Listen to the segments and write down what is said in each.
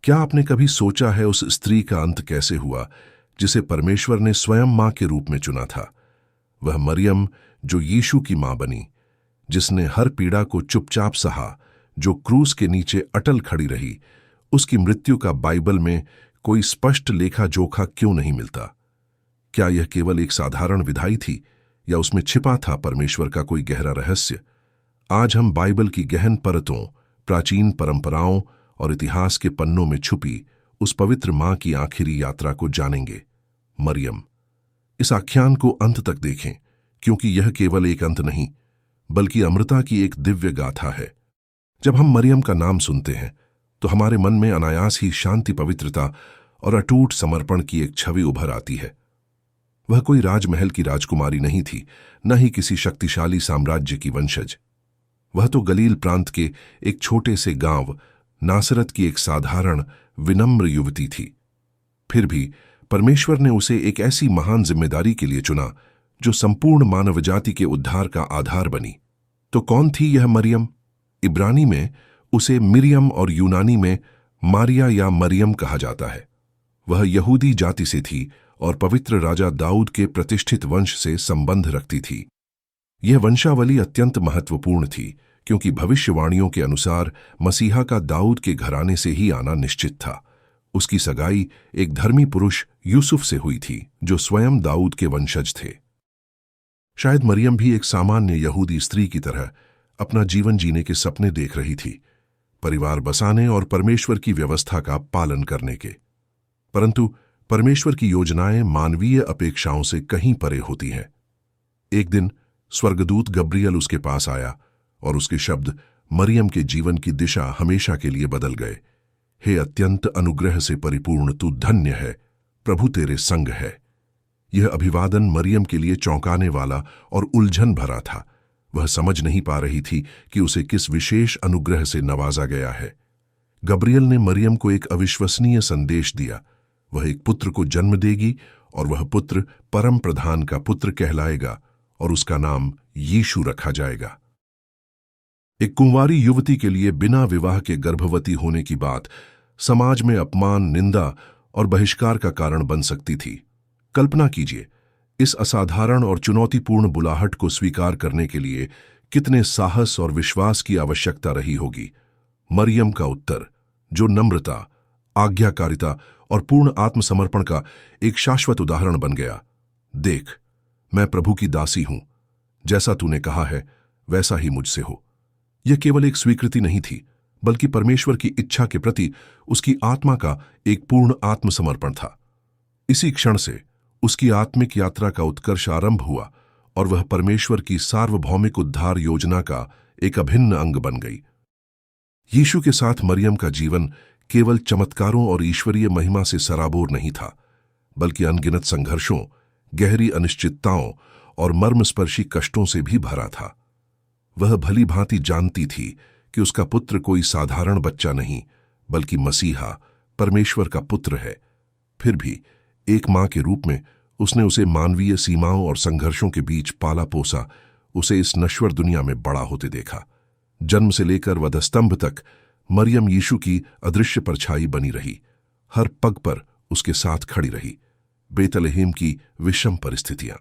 क्या आपने कभी सोचा है उस स्त्री का अंत कैसे हुआ जिसे परमेश्वर ने स्वयं मां के रूप में चुना था? वह मरियम जो यीशु की मां बनी, जिसने हर पीड़ा को चुपचाप सहा, जो क्रूस के नीचे अटल खड़ी रही, उसकी मृत्यु का बाइबल में कोई स्पष्ट लेखा जोखा क्यों नहीं मिलता? क्या यह केवल एक साधारण विधाई थी या उसमें छिपा था परमेश्वर का कोई गहरा रहस्य? आज हम बाइबल की गहन परतों, प्राचीन परंपराओं और इतिहास के पन्नों में छुपी उस पवित्र मां की आखिरी यात्रा को जानेंगे, मरियम। इस आख्यान को अंत तक देखें, क्योंकि यह केवल एक अंत नहीं बल्कि अमृता की एक दिव्य गाथा है। जब हम मरियम का नाम सुनते हैं तो हमारे मन में अनायास ही शांति, पवित्रता और अटूट समर्पण की एक छवि उभर आती है। वह कोई राजमहल की राजकुमारी नहीं थी, न ही किसी शक्तिशाली साम्राज्य की वंशज। वह तो गलील प्रांत के एक छोटे से गांव नासरत की एक साधारण, विनम्र युवती थी। फिर भी परमेश्वर ने उसे एक ऐसी महान जिम्मेदारी के लिए चुना जो संपूर्ण मानवजाति के उद्धार का आधार बनी। तो कौन थी यह मरियम? इब्रानी में उसे मिरियम और यूनानी में मारिया या मरियम कहा जाता है। वह यहूदी जाति से थी और पवित्र राजा दाऊद के प्रतिष्ठित वंश से संबंध रखती थी। यह वंशावली अत्यंत महत्वपूर्ण थी क्योंकि भविष्यवाणियों के अनुसार मसीहा का दाऊद के घराने से ही आना निश्चित था। उसकी सगाई एक धर्मी पुरुष यूसुफ से हुई थी जो स्वयं दाऊद के वंशज थे। शायद मरियम भी एक सामान्य यहूदी स्त्री की तरह अपना जीवन जीने के सपने देख रही थी, परिवार बसाने और परमेश्वर की व्यवस्था का पालन करने के। परंतु परमेश्वर की योजनाएं मानवीय अपेक्षाओं से कहीं परे होती हैं। एक दिन स्वर्गदूत गब्रियल उसके पास आया और उसके शब्द मरियम के जीवन की दिशा हमेशा के लिए बदल गए। हे अत्यंत अनुग्रह से परिपूर्ण, तू धन्य है, प्रभु तेरे संग है। यह अभिवादन मरियम के लिए चौंकाने वाला और उलझन भरा था। वह समझ नहीं पा रही थी कि उसे किस विशेष अनुग्रह से नवाजा गया है। गब्रियल ने मरियम को एक अविश्वसनीय संदेश दिया। वह एक पुत्र को जन्म देगी और वह पुत्र परम प्रधान का पुत्र कहलाएगा और उसका नाम यीशु रखा जाएगा। एक कुंवारी युवती के लिए बिना विवाह के गर्भवती होने की बात समाज में अपमान, निंदा और बहिष्कार का कारण बन सकती थी। कल्पना कीजिए, इस असाधारण और चुनौतीपूर्ण बुलाहट को स्वीकार करने के लिए कितने साहस और विश्वास की आवश्यकता रही होगी। मरियम का उत्तर, जो नम्रता, आज्ञाकारिता और पूर्ण आत्मसमर्पण का एक शाश्वत उदाहरण बन गया। देख, मैं प्रभु की दासी हूं, जैसा तूने कहा है वैसा ही मुझसे हो। यह केवल एक स्वीकृति नहीं थी बल्कि परमेश्वर की इच्छा के प्रति उसकी आत्मा का एक पूर्ण आत्मसमर्पण था। इसी क्षण से उसकी आत्मिक यात्रा का उत्कर्ष आरंभ हुआ और वह परमेश्वर की सार्वभौमिक उद्धार योजना का एक अभिन्न अंग बन गई। यीशु के साथ मरियम का जीवन केवल चमत्कारों और ईश्वरीय महिमा से सराबोर नहीं था, बल्कि अनगिनत संघर्षों, गहरी अनिश्चितताओं और मर्मस्पर्शी कष्टों से भी भरा था। वह भली भांति जानती थी कि उसका पुत्र कोई साधारण बच्चा नहीं बल्कि मसीहा, परमेश्वर का पुत्र है। फिर भी एक मां के रूप में उसने उसे मानवीय सीमाओं और संघर्षों के बीच पाला पोसा, उसे इस नश्वर दुनिया में बड़ा होते देखा। जन्म से लेकर वधस्तंभ तक मरियम यीशु की अदृश्य परछाई बनी रही, हर पग पर उसके साथ खड़ी रही। बेतलहेम की विषम परिस्थितियां,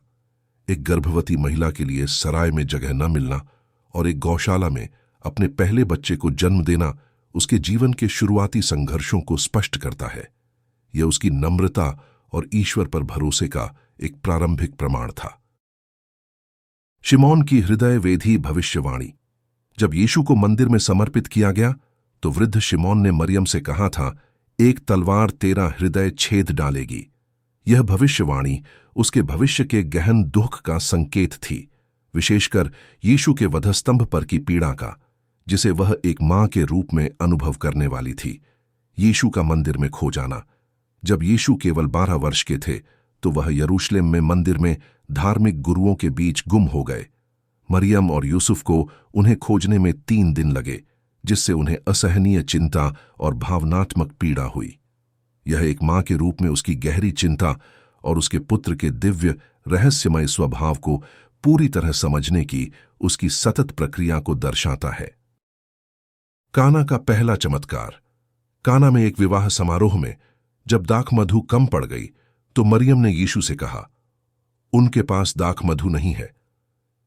एक गर्भवती महिला के लिए सराय में जगह न मिलना और एक गौशाला में अपने पहले बच्चे को जन्म देना उसके जीवन के शुरुआती संघर्षों को स्पष्ट करता है। यह उसकी नम्रता और ईश्वर पर भरोसे का एक प्रारंभिक प्रमाण था। शिमोन की हृदय वेधी भविष्यवाणी। जब यीशु को मंदिर में समर्पित किया गया तो वृद्ध शिमोन ने मरियम से कहा था, एक तलवार तेरा हृदय छेद डालेगी। यह भविष्यवाणी उसके भविष्य के गहन दुख का संकेत थी, विशेषकर यीशु के वधस्तंभ पर की पीड़ा का, जिसे वह एक मां के रूप में अनुभव करने वाली थी। यीशु का मंदिर में खो जाना। जब यीशु केवल 12 वर्ष के थे तो वह यरूशलेम में मंदिर में धार्मिक गुरुओं के बीच गुम हो गए। मरियम और यूसुफ को उन्हें खोजने में 3 दिन लगे, जिससे उन्हें असहनीय चिंता और भावनात्मक पीड़ा हुई। यह एक मां के रूप में उसकी गहरी चिंता और उसके पुत्र के दिव्य रहस्यमय स्वभाव को पूरी तरह समझने की उसकी सतत प्रक्रिया को दर्शाता है। काना का पहला चमत्कार। काना में एक विवाह समारोह में जब दाख मधु कम पड़ गई तो मरियम ने यीशु से कहा, उनके पास दाख मधु नहीं है।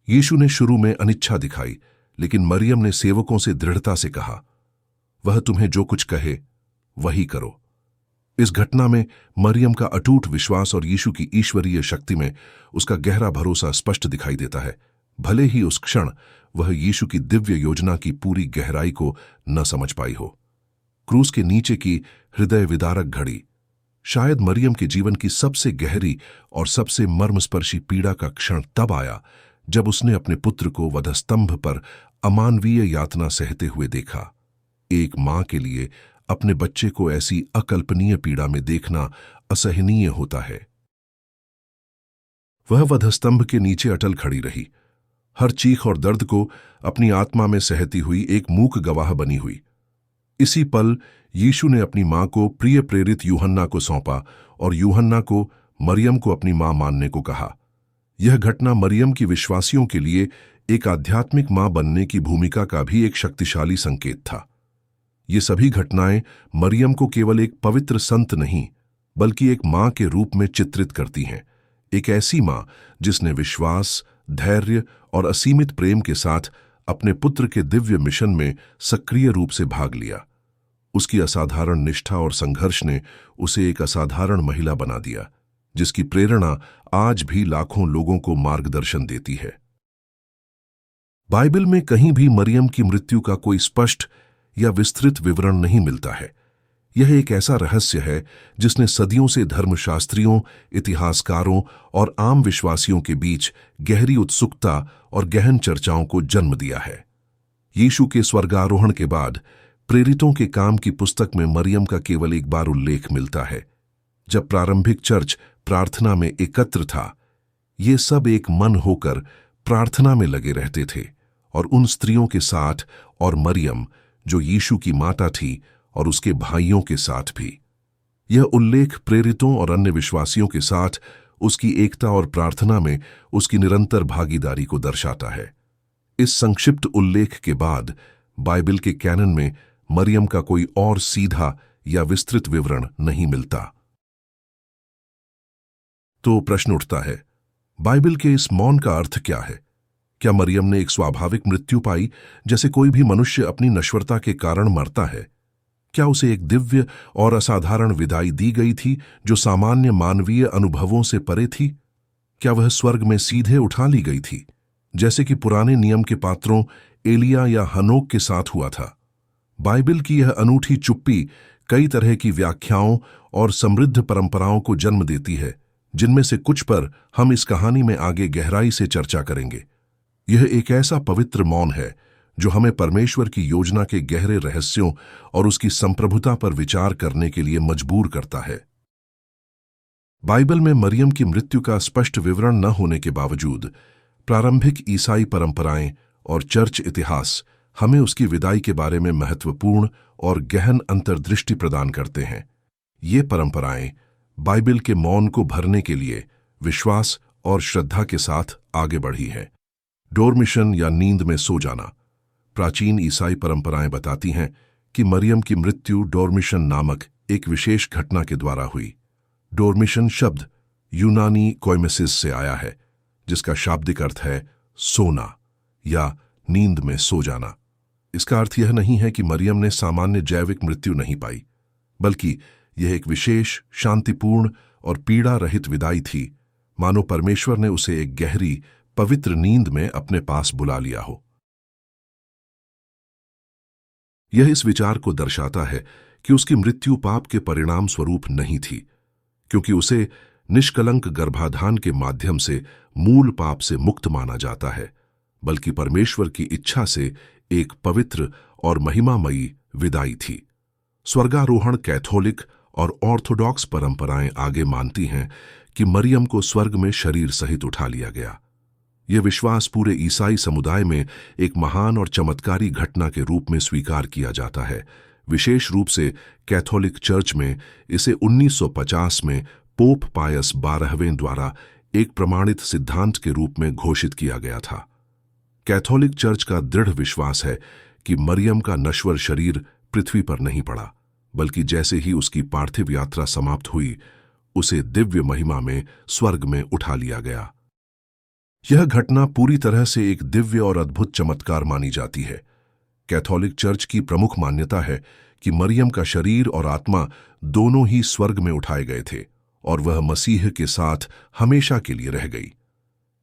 यीशु ने शुरू में अनिच्छा दिखाई, लेकिन मरियम ने सेवकों से दृढ़ता से कहा, वह तुम्हें जो कुछ कहे वही करो। इस घटना में मरियम का अटूट विश्वास और यीशु की ईश्वरीय शक्ति में उसका गहरा भरोसा स्पष्ट दिखाई देता है, भले ही उस क्षण वह यीशु की दिव्य योजना की पूरी गहराई को न समझ पाई हो। क्रूस के नीचे की हृदय विदारक घड़ी शायद मरियम के जीवन की सबसे गहरी और सबसे मर्मस्पर्शी पीड़ा का क्षण तब आया जब उसने अपने पुत्र को वधस्तंभ पर अमानवीय यातना सहते हुए देखा। एक मां के लिए अपने बच्चे को ऐसी अकल्पनीय पीड़ा में देखना असहनीय होता है। वह वधस्तंभ के नीचे अटल खड़ी रही, हर चीख और दर्द को अपनी आत्मा में सहती हुई एक मूक गवाह बनी हुई। इसी पल यीशु ने अपनी मां को प्रिय प्रेरित यूहन्ना को सौंपा और यूहन्ना को मरियम को अपनी मां मानने को कहा। यह घटना मरियम की विश्वासियों के लिए एक आध्यात्मिक मां बनने की भूमिका का भी एक शक्तिशाली संकेत था। ये सभी घटनाएं मरियम को केवल एक पवित्र संत नहीं, बल्कि एक मां के रूप में चित्रित करती हैं, एक ऐसी मां जिसने विश्वास, धैर्य और असीमित प्रेम के साथ अपने पुत्र के दिव्य मिशन में सक्रिय रूप से भाग लिया। उसकी असाधारण निष्ठा और संघर्ष ने उसे एक असाधारण महिला बना दिया, जिसकी प्रेरणा आज भी लाखों लोगों को मार्गदर्शन देती है। बाइबल में कहीं भी मरियम की मृत्यु का कोई स्पष्ट या विस्तृत विवरण नहीं मिलता है। यह एक ऐसा रहस्य है जिसने सदियों से धर्मशास्त्रियों, इतिहासकारों और आम विश्वासियों के बीच गहरी उत्सुकता और गहन चर्चाओं को जन्म दिया है। यीशु के स्वर्गारोहण के बाद प्रेरितों के काम की पुस्तक में मरियम का केवल एक बार उल्लेख मिलता है। जब प्रारंभिक चर्च प्रार्थना में एकत्र था, ये सब एक मन होकर प्रार्थना में लगे रहते थे और उन स्त्रियों के साथ और मरियम जो यीशु की माता थी और उसके भाइयों के साथ भी। यह उल्लेख प्रेरितों और अन्य विश्वासियों के साथ उसकी एकता और प्रार्थना में उसकी निरंतर भागीदारी को दर्शाता है। इस संक्षिप्त उल्लेख के बाद बाइबल के कैनन में मरियम का कोई और सीधा या विस्तृत विवरण नहीं मिलता। तो प्रश्न उठता है, बाइबल के इस मौन का अर्थ क्या है? क्या मरियम ने एक स्वाभाविक मृत्यु पाई, जैसे कोई भी मनुष्य अपनी नश्वरता के कारण मरता है? क्या उसे एक दिव्य और असाधारण विदाई दी गई थी जो सामान्य मानवीय अनुभवों से परे थी? क्या वह स्वर्ग में सीधे उठा ली गई थी, जैसे कि पुराने नियम के पात्रों एलिया या हनोक के साथ हुआ था? बाइबल की यह अनूठी चुप्पी कई तरह की व्याख्याओं और समृद्ध परंपराओं को जन्म देती है, जिनमें से कुछ पर हम इस कहानी में आगे गहराई से चर्चा करेंगे। यह एक ऐसा पवित्र मौन है जो हमें परमेश्वर की योजना के गहरे रहस्यों और उसकी संप्रभुता पर विचार करने के लिए मजबूर करता है। बाइबल में मरियम की मृत्यु का स्पष्ट विवरण न होने के बावजूद प्रारंभिक ईसाई परंपराएं और चर्च इतिहास हमें उसकी विदाई के बारे में महत्वपूर्ण और गहन अंतर्दृष्टि प्रदान करते हैं। ये परंपराएं बाइबल के मौन को भरने के लिए विश्वास और श्रद्धा के साथ आगे बढ़ी हैं। डोरमिशन या नींद में सो जाना। प्राचीन ईसाई परंपराएं बताती हैं कि मरियम की मृत्यु डोरमिशन नामक एक विशेष घटना के द्वारा हुई। डोरमिशन शब्द यूनानी कोइमेसिस से आया है, जिसका शाब्दिक अर्थ है सोना या नींद में सो जाना। इसका अर्थ यह नहीं है कि मरियम ने सामान्य जैविक मृत्यु नहीं पाई, बल्कि यह एक विशेष, शांतिपूर्ण और पीड़ा रहित विदाई थी, मानो परमेश्वर ने उसे एक गहरी, पवित्र नींद में अपने पास बुला लिया हो। यह इस विचार को दर्शाता है कि उसकी मृत्यु पाप के परिणाम स्वरूप नहीं थी, क्योंकि उसे निष्कलंक गर्भाधान के माध्यम से मूल पाप से मुक्त माना जाता है, बल्कि परमेश्वर की इच्छा से एक पवित्र और महिमामयी विदाई थी। स्वर्गारोहण कैथोलिक और ऑर्थोडॉक्स परंपराएं आगे मानती हैं कि मरियम को स्वर्ग में शरीर सहित उठा लिया गया। यह विश्वास पूरे ईसाई समुदाय में एक महान और चमत्कारी घटना के रूप में स्वीकार किया जाता है। विशेष रूप से कैथोलिक चर्च में इसे 1950 में पोप पायस 12वें द्वारा एक प्रमाणित सिद्धांत के रूप में घोषित किया गया था। कैथोलिक चर्च का दृढ़ विश्वास है कि मरियम का नश्वर शरीर पृथ्वी पर नहीं पड़ा, बल्कि जैसे ही उसकी पार्थिव यात्रा समाप्त हुई, उसे दिव्य महिमा में स्वर्ग में उठा लिया गया। यह घटना पूरी तरह से एक दिव्य और अद्भुत चमत्कार मानी जाती है। कैथोलिक चर्च की प्रमुख मान्यता है कि मरियम का शरीर और आत्मा दोनों ही स्वर्ग में उठाए गए थे और वह मसीह के साथ हमेशा के लिए रह गई।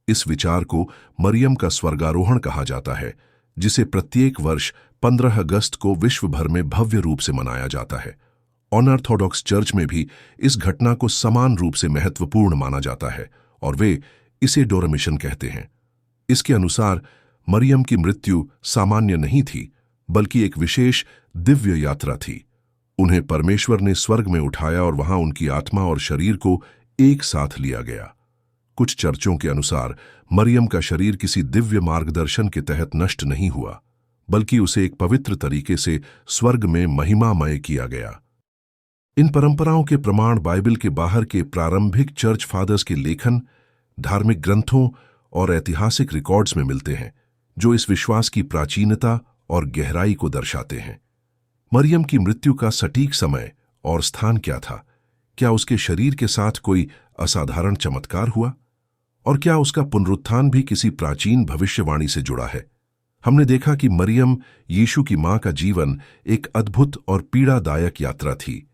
इस विचार को मरियम का स्वर्गारोहण कहा जाता है, जिसे प्रत्येक वर्ष 15 अगस्त को विश्व भर में भव्य रूप से मनाया जाता है। ऑर्थोडॉक्स चर्च में भी इस घटना को समान रूप से महत्वपूर्ण माना जाता है और वे इसे डोरमिशन कहते हैं। इसके अनुसार मरियम की मृत्यु सामान्य नहीं थी, बल्कि एक विशेष दिव्य यात्रा थी। उन्हें परमेश्वर ने स्वर्ग में उठाया और वहां उनकी आत्मा और शरीर को एक साथ लिया गया। कुछ चर्चों के अनुसार मरियम का शरीर किसी दिव्य मार्गदर्शन के तहत नष्ट नहीं हुआ, बल्कि उसे एक पवित्र तरीके से स्वर्ग में महिमामय किया गया। इन परंपराओं के प्रमाण बाइबल के बाहर के प्रारंभिक चर्च फादर्स के लेखन, धार्मिक ग्रंथों और ऐतिहासिक रिकॉर्ड्स में मिलते हैं, जो इस विश्वास की प्राचीनता और गहराई को दर्शाते हैं। मरियम की मृत्यु का सटीक समय और स्थान क्या था? क्या उसके शरीर के साथ कोई असाधारण चमत्कार हुआ? और क्या उसका पुनरुत्थान भी किसी प्राचीन भविष्यवाणी से जुड़ा है? हमने देखा कि मरियम यीशु की मां का जीवन एक अद्भुत और पीड़ादायक यात्रा थी।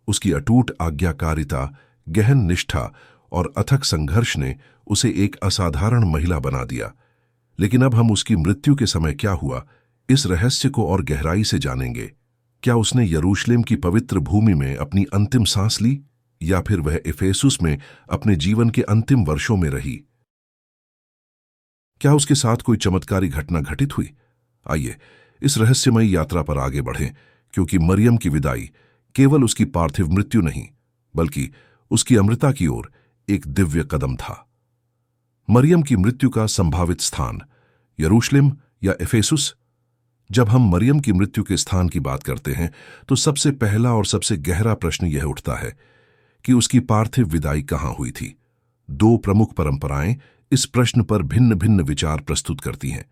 उसकी अटूट आज्ञाकारिता, गहन निष्ठा और अथक संघर्ष ने उसे एक असाधारण महिला बना दिया। लेकिन अब हम उसकी मृत्यु के समय क्या हुआ, इस रहस्य को और गहराई से जानेंगे। क्या उसने यरूशलेम की पवित्र भूमि में अपनी अंतिम सांस ली, या फिर वह इफेसुस में अपने जीवन के अंतिम वर्षों में रही? क्या उसके साथ कोई चमत्कारी घटना घटित हुई? आइए इस रहस्यमयी यात्रा पर आगे बढ़ें, क्योंकि मरियम की विदाई केवल उसकी पार्थिव मृत्यु नहीं, बल्कि उसकी अमृता की ओर एक दिव्य कदम था। मरियम की मृत्यु का संभावित स्थान, यरूशलेम या इफेसुस? जब हम मरियम की मृत्यु के स्थान की बात करते हैं, तो सबसे पहला और सबसे गहरा प्रश्न यह उठता है कि उसकी पार्थिव विदाई कहाँ हुई थी। दो प्रमुख परंपराएं इस प्रश्न पर भिन्न भिन्न विचार प्रस्तुत करती हैं।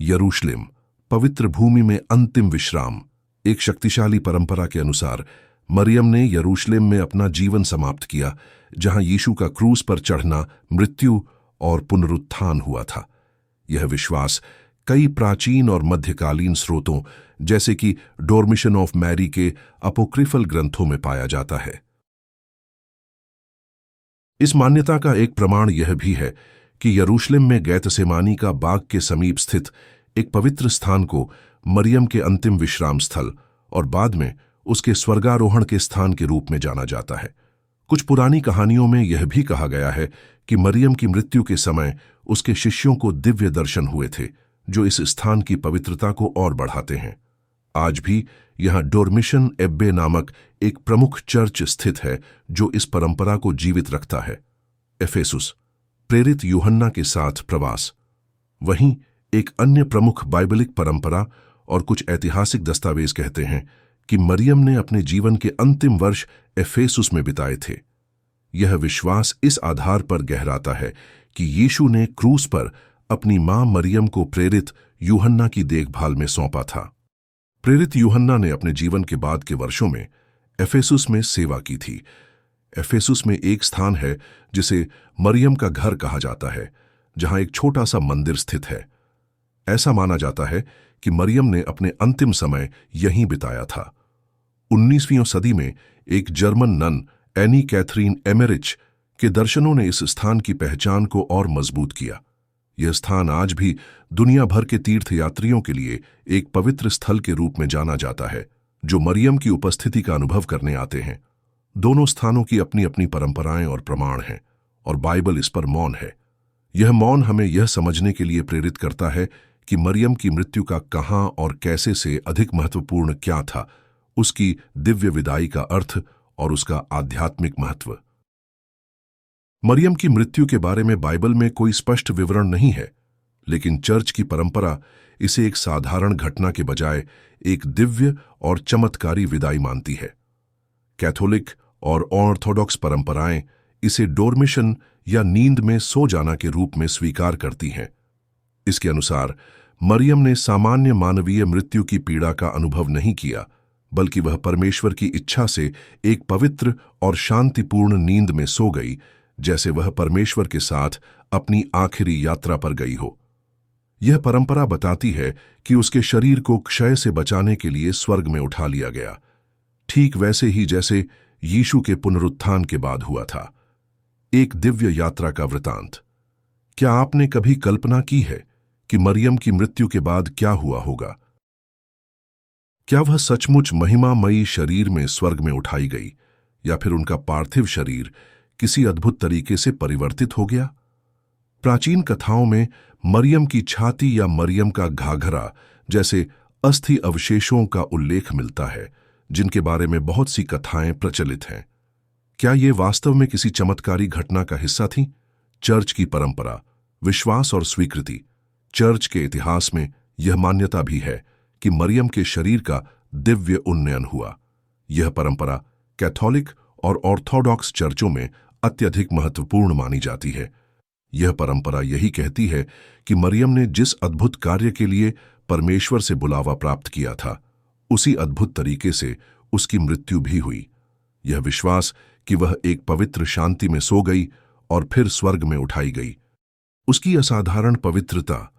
यरूशलेम, पवित्र भूमि में अंतिम विश्राम। एक शक्तिशाली परंपरा के अनुसार मरियम ने यरूशलेम में अपना जीवन समाप्त किया, जहां यीशु का क्रूस पर चढ़ना, मृत्यु और पुनरुत्थान हुआ था। यह विश्वास कई प्राचीन और मध्यकालीन स्रोतों, जैसे कि डोरमिशन ऑफ मैरी के अपोक्रिफल ग्रंथों में पाया जाता है। इस मान्यता का एक प्रमाण यह भी है कि यरूशलेम में गैतसेमानी का बाग के समीप स्थित एक पवित्र स्थान को मरियम के अंतिम विश्राम स्थल और बाद में उसके स्वर्गारोहण के स्थान के रूप में जाना जाता है। कुछ पुरानी कहानियों में यह भी कहा गया है कि मरियम की मृत्यु के समय उसके शिष्यों को दिव्य दर्शन हुए थे, जो इस स्थान की पवित्रता को और बढ़ाते हैं। आज भी यहाँ डोरमिशन एब्बे नामक एक प्रमुख चर्च स्थित है, जो इस परंपरा को जीवित रखता है। एफेसुस, प्रेरित यूहन्ना के साथ प्रवास। वहीं एक अन्य प्रमुख बाइबलिक परंपरा और कुछ ऐतिहासिक दस्तावेज कहते हैं कि मरियम ने अपने जीवन के अंतिम वर्ष एफेसुस में बिताए थे। यह विश्वास इस आधार पर गहराता है कि यीशु ने क्रूस पर अपनी मां मरियम को प्रेरित यूहन्ना की देखभाल में सौंपा था। प्रेरित यूहन्ना ने अपने जीवन के बाद के वर्षों में एफेसुस में सेवा की थी। एफेसुस में एक स्थान है जिसे मरियम का घर कहा जाता है, जहां एक छोटा सा मंदिर स्थित है। ऐसा माना जाता है कि मरियम ने अपने अंतिम समय यहीं बिताया था। 19वीं सदी में एक जर्मन नन, एनी कैथरीन एमेरिच, के दर्शनों ने इस स्थान की पहचान को और मजबूत किया। यह स्थान आज भी दुनिया भर के तीर्थयात्रियों के लिए एक पवित्र स्थल के रूप में जाना जाता है, जो मरियम की उपस्थिति का अनुभव करने आते हैं। दोनों स्थानों की अपनी अपनी परंपराएं और प्रमाण हैं, और बाइबल इस पर मौन है। यह मौन हमें यह समझने के लिए प्रेरित करता है कि मरियम की मृत्यु का कहां और कैसे से अधिक महत्वपूर्ण क्या था, उसकी दिव्य विदाई का अर्थ और उसका आध्यात्मिक महत्व। मरियम की मृत्यु के बारे में बाइबल में कोई स्पष्ट विवरण नहीं है, लेकिन चर्च की परंपरा इसे एक साधारण घटना के बजाय एक दिव्य और चमत्कारी विदाई मानती है। कैथोलिक और ऑर्थोडॉक्स परंपराएं इसे डोरमिशन या नींद में सो जाना के रूप में स्वीकार करती हैं। इसके अनुसार मरियम ने सामान्य मानवीय मृत्यु की पीड़ा का अनुभव नहीं किया, बल्कि वह परमेश्वर की इच्छा से एक पवित्र और शांतिपूर्ण नींद में सो गई, जैसे वह परमेश्वर के साथ अपनी आखिरी यात्रा पर गई हो। यह परंपरा बताती है कि उसके शरीर को क्षय से बचाने के लिए स्वर्ग में उठा लिया गया, ठीक वैसे ही जैसे यीशु के पुनरुत्थान के बाद हुआ था। एक दिव्य यात्रा का वृतांत। क्या आपने कभी कल्पना की है कि मरियम की मृत्यु के बाद क्या हुआ होगा? क्या वह सचमुच महिमामयी शरीर में स्वर्ग में उठाई गई, या फिर उनका पार्थिव शरीर किसी अद्भुत तरीके से परिवर्तित हो गया? प्राचीन कथाओं में मरियम की छाती या मरियम का घाघरा जैसे अस्थि अवशेषों का उल्लेख मिलता है, जिनके बारे में बहुत सी कथाएं प्रचलित हैं। क्या ये वास्तव में किसी चमत्कारी घटना का हिस्सा थी? चर्च की परंपरा, विश्वास और स्वीकृति। चर्च के इतिहास में यह मान्यता भी है कि मरियम के शरीर का दिव्य उन्नयन हुआ। यह परंपरा कैथोलिक और ऑर्थोडॉक्स चर्चों में अत्यधिक महत्वपूर्ण मानी जाती है। यह परंपरा यही कहती है कि मरियम ने जिस अद्भुत कार्य के लिए परमेश्वर से बुलावा प्राप्त किया था, उसी अद्भुत तरीके से उसकी मृत्यु भी हुई। यह विश्वास कि वह एक पवित्र शांति में सो गई और फिर स्वर्ग में उठाई गई, उसकी असाधारण पवित्रता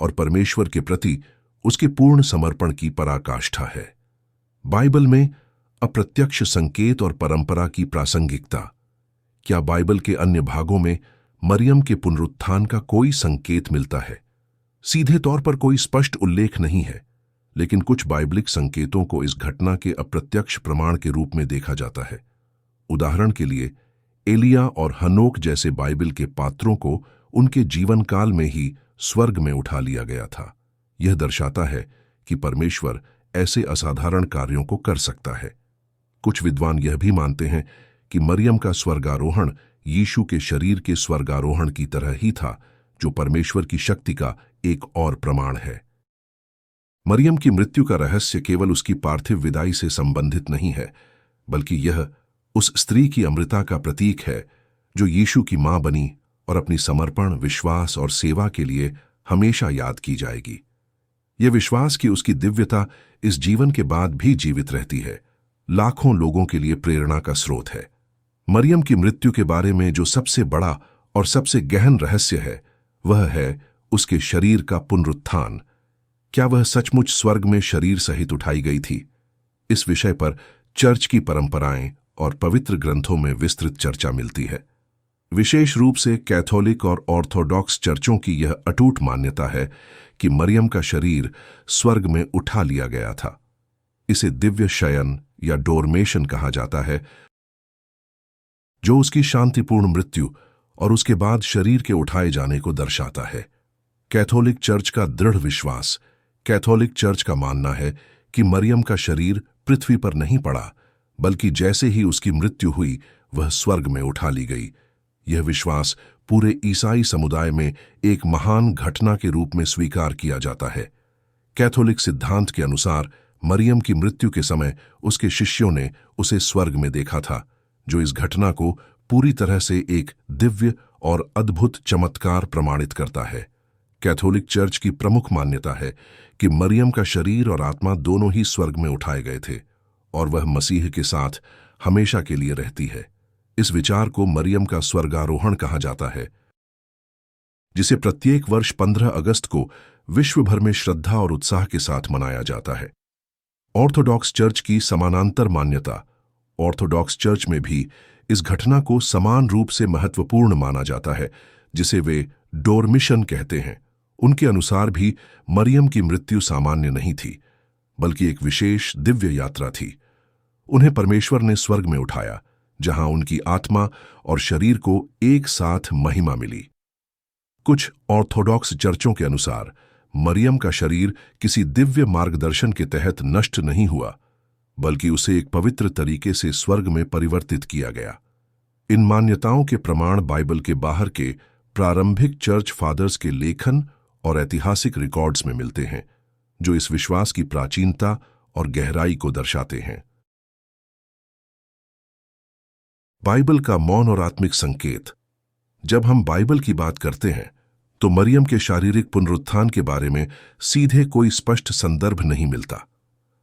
और परमेश्वर के प्रति उसके पूर्ण समर्पण की पराकाष्ठा है। बाइबल में अप्रत्यक्ष संकेत और परंपरा की प्रासंगिकता। क्या बाइबल के अन्य भागों में मरियम के पुनरुत्थान का कोई संकेत मिलता है? सीधे तौर पर कोई स्पष्ट उल्लेख नहीं है, लेकिन कुछ बाइबलिक संकेतों को इस घटना के अप्रत्यक्ष प्रमाण के रूप में देखा जाता है। उदाहरण के लिए, एलिया और हनोक जैसे बाइबल के पात्रों को उनके जीवन काल में ही स्वर्ग में उठा लिया गया था। यह दर्शाता है कि परमेश्वर ऐसे असाधारण कार्यों को कर सकता है। कुछ विद्वान यह भी मानते हैं कि मरियम का स्वर्गारोहण यीशु के शरीर के स्वर्गारोहण की तरह ही था, जो परमेश्वर की शक्ति का एक और प्रमाण है। मरियम की मृत्यु का रहस्य केवल उसकी पार्थिव विदाई से संबंधित नहीं है, बल्कि यह उस स्त्री की अमृता का प्रतीक है जो यीशु की मां बनी और अपनी समर्पण, विश्वास और सेवा के लिए हमेशा याद की जाएगी। यह विश्वास कि उसकी दिव्यता इस जीवन के बाद भी जीवित रहती है, लाखों लोगों के लिए प्रेरणा का स्रोत है। मरियम की मृत्यु के बारे में जो सबसे बड़ा और सबसे गहन रहस्य है, वह है उसके शरीर का पुनरुत्थान। क्या वह सचमुच स्वर्ग में शरीर सहित उठाई गई थी? इस विषय पर चर्च की परंपराएं और पवित्र ग्रंथों में विस्तृत चर्चा मिलती है। विशेष रूप से कैथोलिक और ऑर्थोडॉक्स चर्चों की यह अटूट मान्यता है कि मरियम का शरीर स्वर्ग में उठा लिया गया था। इसे दिव्य शयन या डोरमेशन कहा जाता है, जो उसकी शांतिपूर्ण मृत्यु और उसके बाद शरीर के उठाए जाने को दर्शाता है। कैथोलिक चर्च का दृढ़ विश्वास। कैथोलिक चर्च का मानना है कि मरियम का शरीर पृथ्वी पर नहीं पड़ा, बल्कि जैसे ही उसकी मृत्यु हुई, वह स्वर्ग में उठा ली गई। यह विश्वास पूरे ईसाई समुदाय में एक महान घटना के रूप में स्वीकार किया जाता है। कैथोलिक सिद्धांत के अनुसार मरियम की मृत्यु के समय उसके शिष्यों ने उसे स्वर्ग में देखा था, जो इस घटना को पूरी तरह से एक दिव्य और अद्भुत चमत्कार प्रमाणित करता है। कैथोलिक चर्च की प्रमुख मान्यता है कि मरियम का शरीर और आत्मा दोनों ही स्वर्ग में उठाए गए थे और वह मसीह के साथ हमेशा के लिए रहती है। इस विचार को मरियम का स्वर्गारोहण कहा जाता है, जिसे प्रत्येक वर्ष 15 अगस्त को विश्व भर में श्रद्धा और उत्साह के साथ मनाया जाता है। ऑर्थोडॉक्स चर्च की समानांतर मान्यता। ऑर्थोडॉक्स चर्च में भी इस घटना को समान रूप से महत्वपूर्ण माना जाता है, जिसे वे डोरमिशन कहते हैं। उनके अनुसार भी मरियम की मृत्यु सामान्य नहीं थी, बल्कि एक विशेष दिव्य यात्रा थी। उन्हें परमेश्वर ने स्वर्ग में उठाया, जहां उनकी आत्मा और शरीर को एक साथ महिमा मिली। कुछ ऑर्थोडॉक्स चर्चों के अनुसार मरियम का शरीर किसी दिव्य मार्गदर्शन के तहत नष्ट नहीं हुआ, बल्कि उसे एक पवित्र तरीके से स्वर्ग में परिवर्तित किया गया। इन मान्यताओं के प्रमाण बाइबल के बाहर के प्रारंभिक चर्च फादर्स के लेखन और ऐतिहासिक रिकॉर्ड्स में मिलते हैं, जो इस विश्वास की प्राचीनता और गहराई को दर्शाते हैं। बाइबल का मौन और आत्मिक संकेत। जब हम बाइबल की बात करते हैं, तो मरियम के शारीरिक पुनरुत्थान के बारे में सीधे कोई स्पष्ट संदर्भ नहीं मिलता।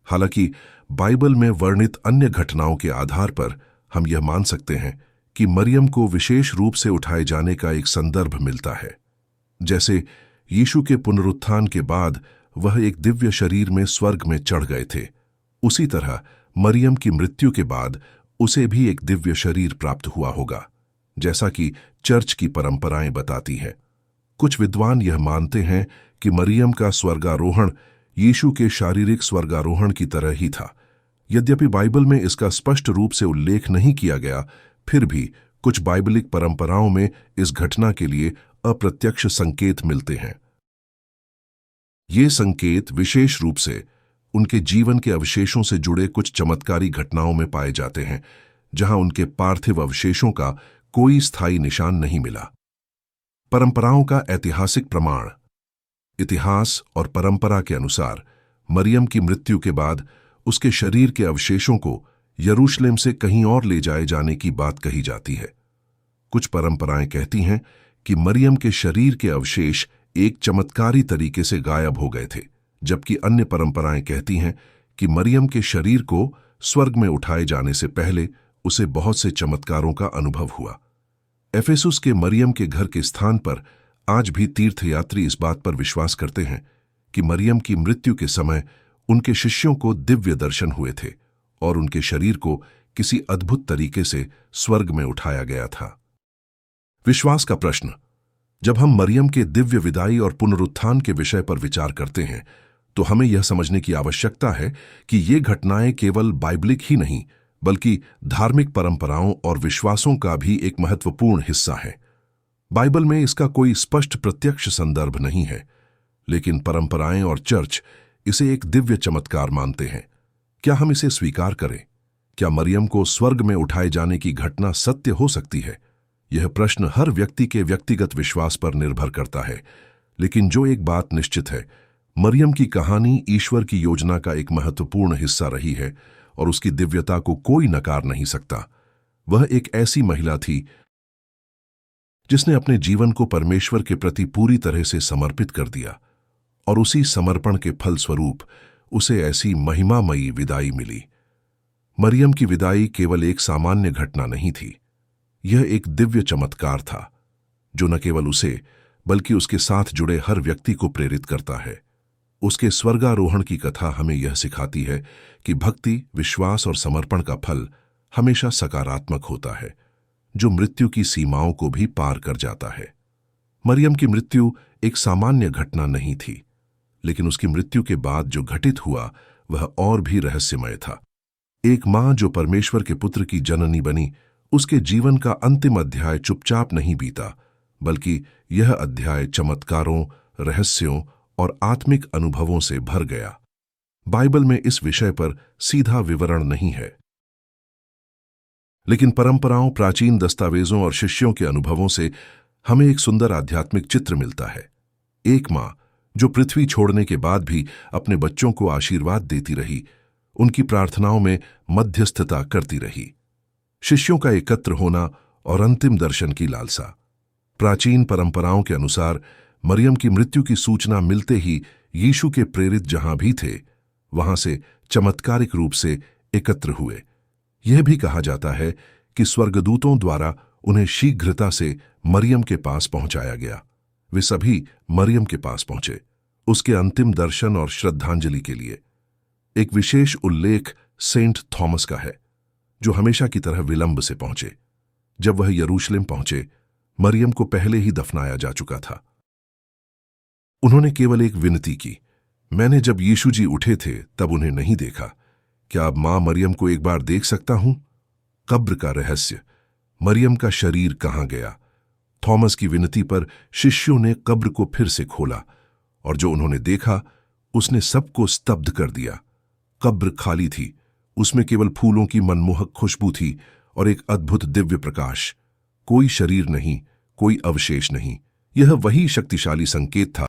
हालांकि बाइबल में वर्णित अन्य घटनाओं के आधार पर हम यह मान सकते हैं कि मरियम को विशेष रूप से उठाए जाने का एक संदर्भ मिलता है। जैसे यीशु के पुनरुत्थान के बाद वह एक दिव्य शरीर में स्वर्ग में चढ़ गए थे, उसी तरह मरियम की मृत्यु के बाद उसे भी एक दिव्य शरीर प्राप्त हुआ होगा, जैसा कि चर्च की परंपराएं बताती हैं। कुछ विद्वान यह मानते हैं कि मरियम का स्वर्गारोहण यीशु के शारीरिक स्वर्गारोहण की तरह ही था। यद्यपि बाइबल में इसका स्पष्ट रूप से उल्लेख नहीं किया गया, फिर भी कुछ बाइबलिक परंपराओं में इस घटना के लिए अप्रत्यक्ष संकेत मिलते हैं। ये संकेत विशेष रूप से उनके जीवन के अवशेषों से जुड़े कुछ चमत्कारी घटनाओं में पाए जाते हैं, जहां उनके पार्थिव अवशेषों का कोई स्थायी निशान नहीं मिला। परंपराओं का ऐतिहासिक प्रमाण। इतिहास और परंपरा के अनुसार मरियम की मृत्यु के बाद उसके शरीर के अवशेषों को यरूशलेम से कहीं और ले जाए जाने की बात कही जाती है। कुछ परंपराएं कहती हैं कि मरियम के शरीर के अवशेष एक चमत्कारी तरीके से गायब हो गए थे, जबकि अन्य परंपराएं कहती हैं कि मरियम के शरीर को स्वर्ग में उठाए जाने से पहले उसे बहुत से चमत्कारों का अनुभव हुआ। एफेसुस के मरियम के घर के स्थान पर आज भी तीर्थयात्री इस बात पर विश्वास करते हैं कि मरियम की मृत्यु के समय उनके शिष्यों को दिव्य दर्शन हुए थे और उनके शरीर को किसी अद्भुत तरीके से स्वर्ग में उठाया गया था। विश्वास का प्रश्न। जब हम मरियम के दिव्य विदाई और पुनरुत्थान के विषय पर विचार करते हैं, तो हमें यह समझने की आवश्यकता है कि ये घटनाएं केवल बाइबलिक ही नहीं, बल्कि धार्मिक परंपराओं और विश्वासों का भी एक महत्वपूर्ण हिस्सा है। बाइबल में इसका कोई स्पष्ट प्रत्यक्ष संदर्भ नहीं है, लेकिन परंपराएं और चर्च इसे एक दिव्य चमत्कार मानते हैं। क्या हम इसे स्वीकार करें? क्या मरियम को स्वर्ग में उठाए जाने की घटना सत्य हो सकती है? यह प्रश्न हर व्यक्ति के व्यक्तिगत विश्वास पर निर्भर करता है, लेकिन जो एक बात निश्चित है, मरियम की कहानी ईश्वर की योजना का एक महत्वपूर्ण हिस्सा रही है और उसकी दिव्यता को कोई नकार नहीं सकता। वह एक ऐसी महिला थी जिसने अपने जीवन को परमेश्वर के प्रति पूरी तरह से समर्पित कर दिया, और उसी समर्पण के फलस्वरूप उसे ऐसी महिमामयी विदाई मिली। मरियम की विदाई केवल एक सामान्य घटना नहीं थी, यह एक दिव्य चमत्कार था जो न केवल उसे बल्कि उसके साथ जुड़े हर व्यक्ति को प्रेरित करता है। उसके स्वर्गारोहण की कथा हमें यह सिखाती है कि भक्ति, विश्वास और समर्पण का फल हमेशा सकारात्मक होता है, जो मृत्यु की सीमाओं को भी पार कर जाता है। मरियम की मृत्यु एक सामान्य घटना नहीं थी, लेकिन उसकी मृत्यु के बाद जो घटित हुआ वह और भी रहस्यमय था। एक मां जो परमेश्वर के पुत्र की जननी बनी, उसके जीवन का अंतिम अध्याय चुपचाप नहीं बीता, बल्कि यह अध्याय चमत्कारों, रहस्यों और आत्मिक अनुभवों से भर गया। बाइबल में इस विषय पर सीधा विवरण नहीं है, लेकिन परंपराओं, प्राचीन दस्तावेजों और शिष्यों के अनुभवों से हमें एक सुंदर आध्यात्मिक चित्र मिलता है। एक मां जो पृथ्वी छोड़ने के बाद भी अपने बच्चों को आशीर्वाद देती रही, उनकी प्रार्थनाओं में मध्यस्थता करती रही। शिष्यों का एकत्र होना और अंतिम दर्शन की लालसा। प्राचीन परंपराओं के अनुसार मरियम की मृत्यु की सूचना मिलते ही यीशु के प्रेरित जहां भी थे, वहां से चमत्कारिक रूप से एकत्र हुए। यह भी कहा जाता है कि स्वर्गदूतों द्वारा उन्हें शीघ्रता से मरियम के पास पहुंचाया गया। वे सभी मरियम के पास पहुंचे, उसके अंतिम दर्शन और श्रद्धांजलि के लिए। एक विशेष उल्लेख सेंट थॉमस का है, जो हमेशा की तरह विलंब से पहुंचे। जब वह यरूशलेम पहुंचे, मरियम को पहले ही दफनाया जा चुका था। उन्होंने केवल एक विनती की, मैंने जब यीशु जी उठे थे तब उन्हें नहीं देखा, क्या अब मां मरियम को एक बार देख सकता हूं? कब्र का रहस्य, मरियम का शरीर कहां गया? थॉमस की विनती पर शिष्यों ने कब्र को फिर से खोला, और जो उन्होंने देखा उसने सबको स्तब्ध कर दिया। कब्र खाली थी, उसमें केवल फूलों की मनमोहक खुशबू थी और एक अद्भुत दिव्य प्रकाश। कोई शरीर नहीं, कोई अवशेष नहीं। यह वही शक्तिशाली संकेत था